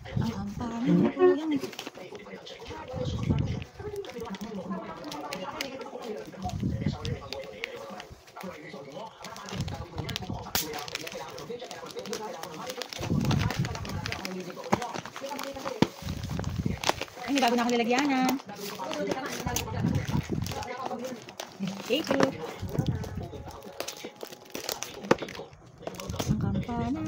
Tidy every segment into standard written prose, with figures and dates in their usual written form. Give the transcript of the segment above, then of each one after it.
Ang ampanin po yan. Ay, bago na ako lalagyanan. Thank you. Ang kampana.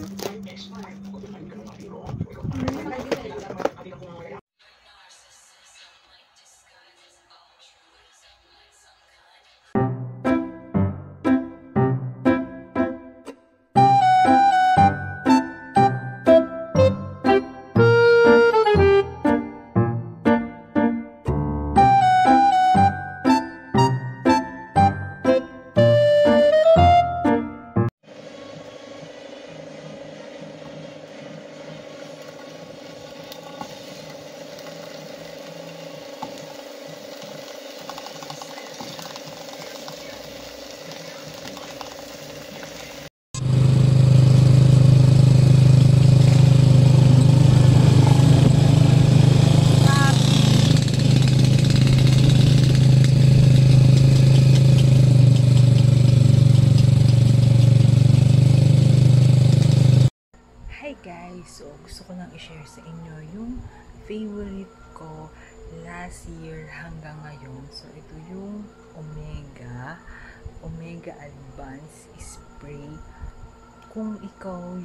So, gusto ko lang i-share sa inyo yung favorite ko last year hanggang ngayon. So, ito yung Omega Advanced Spray. Kung ikaw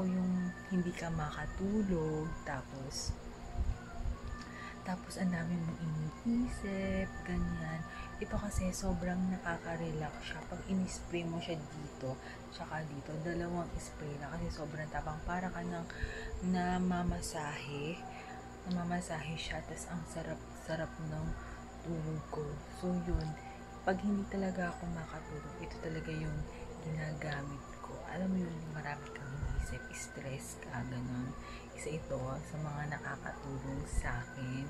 yung hindi ka makatulog, tapos ang dami mong iniisip, ganyan. Ito kasi sobrang nakaka-relax siya. Pag in-spray mo siya dito, tsaka dito, dalawang spray na kasi sobrang tapang. Para ka nang namamasahe siya. Tapos ang sarap ng tulog ko. So yun, pag hindi talaga ako makatulog, ito talaga yung ginagamit ko. Alam mo yun, marami kang iniisip, stress ka, ganun. Isa ito sa mga nakakatulong sa akin.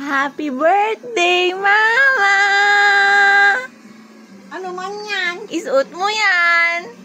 Happy birthday, Mama! Ano man yan? Isuot mo yan!